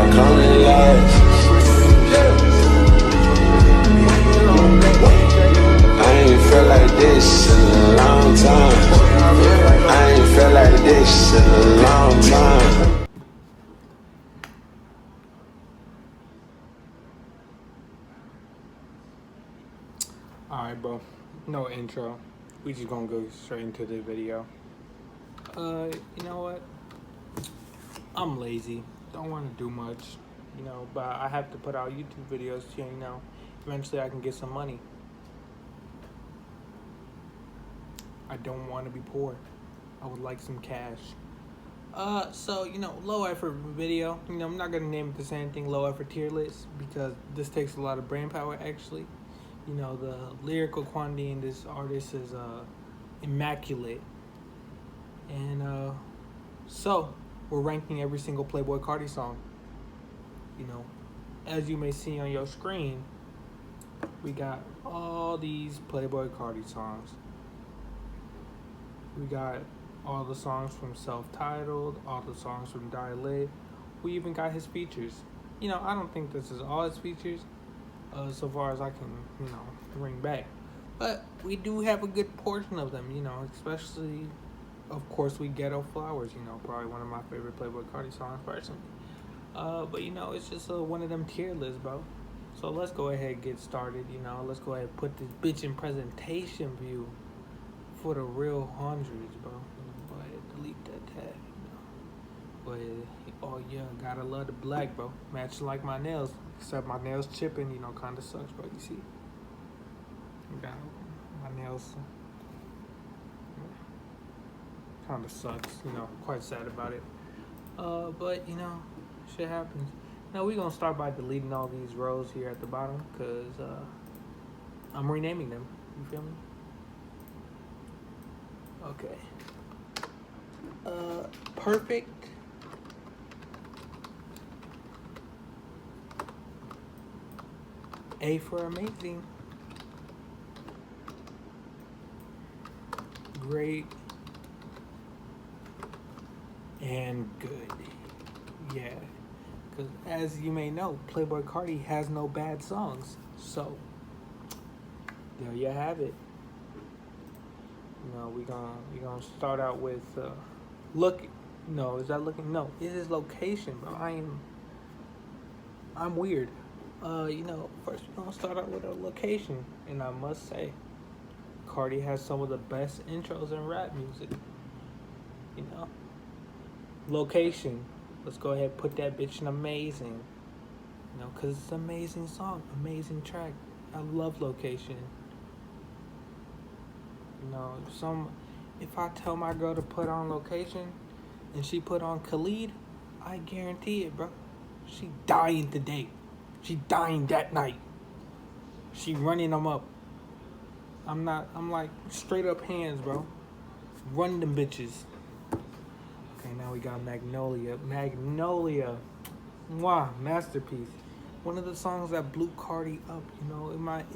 I come in last. I ain't felt like this in a long time. I ain't felt like this in a long time. Alright, bro. No intro. We just gonna go straight into the video. You know what? I'm lazy. Don't want to do much, but I have to put out YouTube videos to, eventually I can get some money. I don't want to be poor. I would like some cash. So, low effort video. I'm not gonna name it the same thing, low effort tier list, because this takes a lot of brain power actually. The lyrical quantity in this artist is immaculate. And so we're ranking every single Playboi Carti song. As you may see on your screen, we got all these Playboi Carti songs. We got all the songs from Self-Titled, all the songs from Dilate. We even got his features. I don't think this is all his features, so far as I can, bring back. But we do have a good portion of them, especially, of course, we Ghetto Flowers, probably one of my favorite Playboi Carti songs personally. But, it's just one of them tier lists, bro. So let's go ahead and get started, Let's go ahead and put this bitch in presentation view for the real hundreds, bro. Go ahead and delete that tag, But, oh yeah, gotta love the black, bro. Matching like my nails. Except my nails chipping, kinda sucks, bro. You see? Got my nails kinda sucks, quite sad about it. But, shit happens. Now we're gonna start by deleting all these rows here at the bottom, because I'm renaming them. You feel me? Okay. Perfect. A for amazing. Great. And good. Yeah. Because as you may know, Playboi Carti has no bad songs. So, there you have it. We're gonna start out with look. No, is that looking? No, it is location, bro. I'm weird. First we're gonna start out with a location, and I must say, Carti has some of the best intros in rap music. Location. Let's go ahead and put that bitch in amazing. Cause it's an amazing song, amazing track. I love Location. If I tell my girl to put on Location and she put on Khalid, I guarantee it, bro. She dying today. She dying that night. She running them up. I'm like straight up hands, bro. Run them bitches. Okay, now we got Magnolia. Magnolia. Mwah, masterpiece. One of the songs that blew Carti up,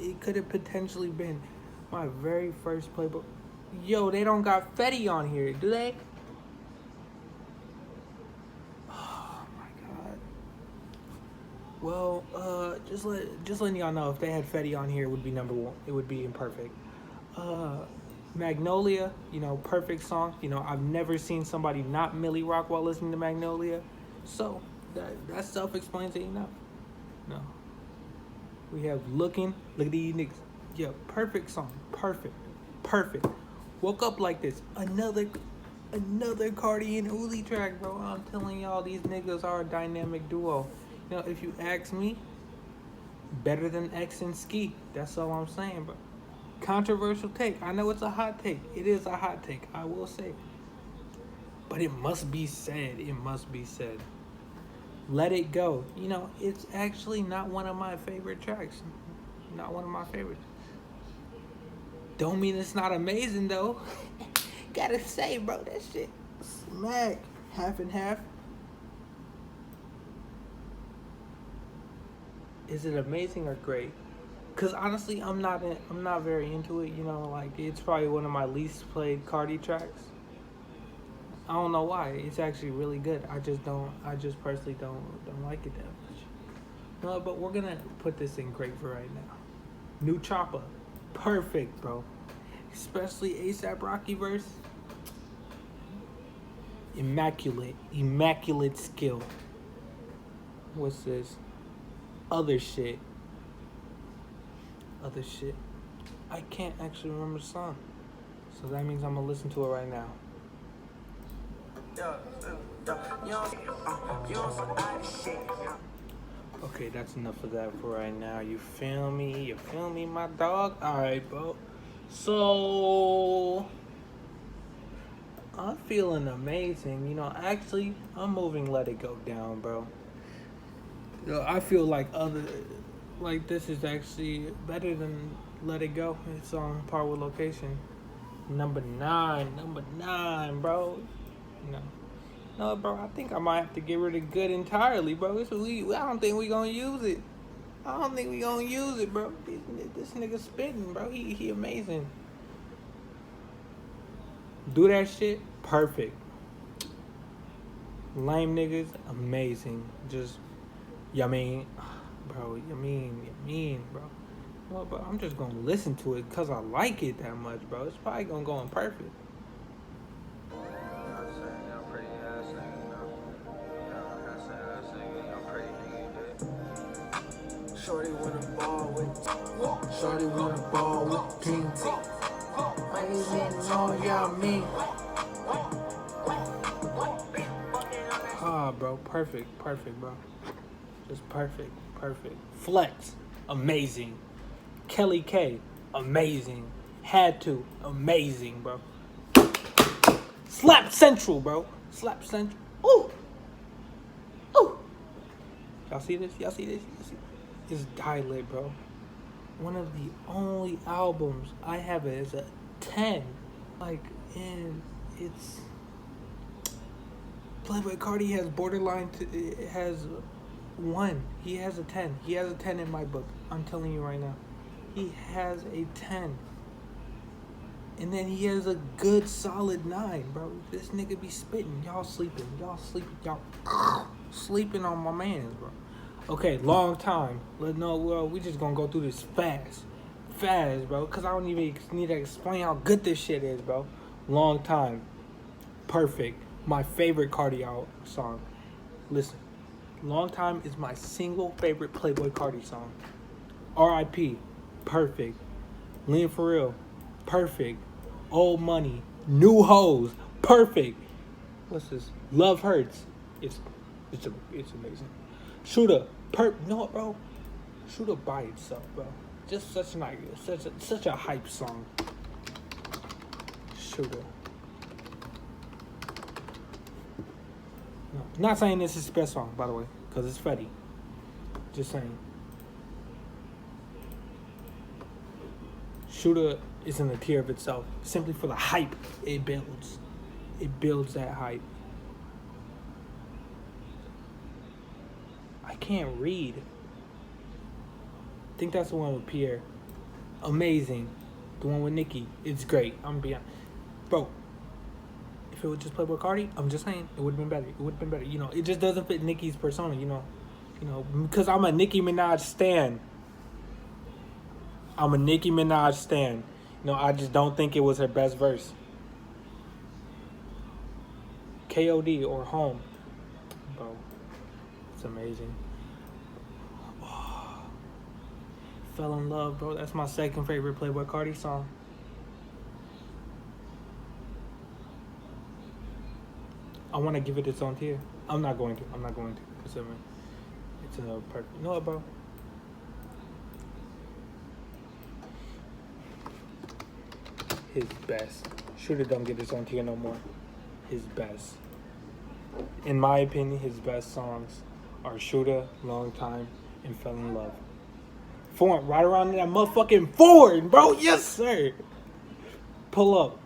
it could have potentially been my very first Playboi. Yo, they don't got Fetty on here, do they? Oh my god. Well, just letting y'all know, if they had Fetty on here, it would be number one. It would be imperfect. Magnolia, perfect song. I've never seen somebody not Millie Rock while listening to Magnolia. So that self-explains it enough. No. We have Look at these niggas. Yeah, perfect song. Perfect. Woke up like this. Another Carti and Uzi track, bro. I'm telling y'all, these niggas are a dynamic duo. If you ask me, better than X and Ski. That's all I'm saying, bro. Controversial take. I know it's a hot take. It is a hot take, I will say. But it must be said. It must be said. Let It Go. It's actually not one of my favorite tracks. Not one of my favorites. Don't mean it's not amazing, though. Gotta say, bro, that shit smack. Half and half. Is it amazing or great? Cause honestly, I'm not very into it. It's probably one of my least played Carti tracks. I don't know why. It's actually really good. I just personally don't like it that much. No, but we're gonna put this in great for right now. New Choppa, perfect, bro. Especially ASAP Rocky verse. Immaculate skill. What's this? Other shit. I can't actually remember the song, so that means I'm gonna listen to it right now. Okay, that's enough of that for right now. You feel me? My dog? Alright, bro. So I'm feeling amazing. Actually, I'm moving Let It Go down, bro. I feel like this is actually better than Let It Go. It's on par with Location. Number nine, bro. No, bro, I think I might have to get rid of Good entirely, bro. I don't think we gonna use it. Bro. This nigga spitting, bro. He amazing. Do that shit, perfect. Lame niggas, amazing. Just, bro. Well, bro, I'm just gonna listen to it because I like it that much, bro. It's probably gonna go in perfect. Shorty wanna ball with King T. Bro, perfect, bro. Just perfect. Flex, amazing. Kelly K, amazing. Had to, amazing, bro. Slap Central, bro. Ooh. Y'all see this? It's Dialect, bro. One of the only albums I have it as a 10. And it's Playboi Carti has borderline. It has 1. He has a 10. He has a 10 in my book. I'm telling you right now. He has a 10. And then he has a good solid 9, bro. This nigga be spitting. Y'all sleeping. Y'all sleeping on my mans, bro. Okay, long time. We just gonna go through this fast, bro. Cause I don't even need to explain how good this shit is, bro. Long time, perfect. My favorite Carti song. Listen, Long Time is my single favorite Playboi Carti song. R.I.P. Perfect. Lean For Real. Perfect. Old Money. New Hoes. Perfect. What's this? Love Hurts. It's amazing. Shooter. No, bro. Shooter by itself, bro. Just such a hype song. Shooter. No, not saying this is his best song, by the way, because it's Fetty. Just saying. Shooter is in a tier of itself, simply for the hype it builds. It builds that hype. I can't read. I think that's the one with Pierre. Amazing. The one with Nicki. It's great. I'm beyond. Bro, if it was just Playboi Carti, I'm just saying, it would have been better. It just doesn't fit Nicki's persona, because I'm a Nicki Minaj stan. I just don't think it was her best verse. KOD or Home. Bro, it's amazing. Oh, Fell in Love, bro. That's my second favorite Playboi Carti song. I want to give it its own tier. I'm not going to. It's a perfect. You know what, bro? His best. Shooter don't get its own tier no more. His best. In my opinion, his best songs are Shooter, Long Time, and Fell in Love. Right around that motherfucking 4, bro. Yes, sir. Pull up.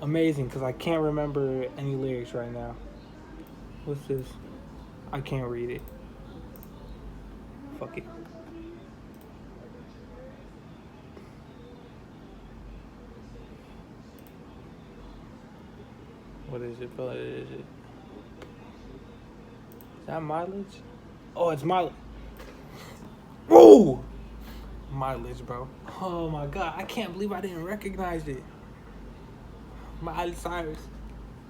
Amazing, because I can't remember any lyrics right now. What's this? I can't read it. Fuck it. What What is it? What is it? Is that mileage? Oh, it's mileage. Ooh! Mileage, bro. Oh my god, I can't believe I didn't recognize it. Miley Cyrus.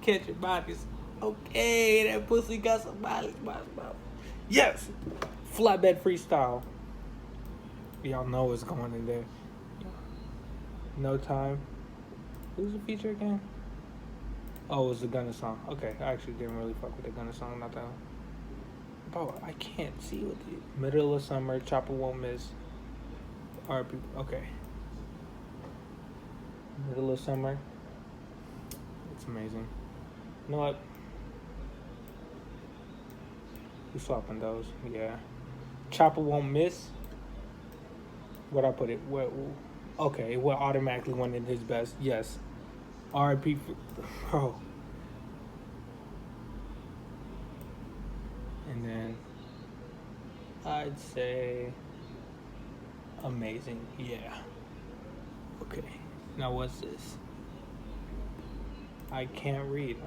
Catch your bodies. Okay, that pussy got some mileage, bro. Yes! Flatbed freestyle. Y'all know what's going in there. No Time. Who's the feature again? Oh, it was the Gunna song. Okay, I actually didn't really fuck with the Gunna song, not that one. Bro, I can't see with you. Middle of Summer, Chopper Won't Miss. RP. Okay. Middle of Summer. It's amazing. You know what? We swapping those. Yeah. Chopper Won't Miss. Where'd I put it? Where? Okay, what automatically went in his best? Yes. RP. Bro. And then I'd say Amazing. Yeah. Okay. Now what's this? I can't read.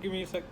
Give me a sec.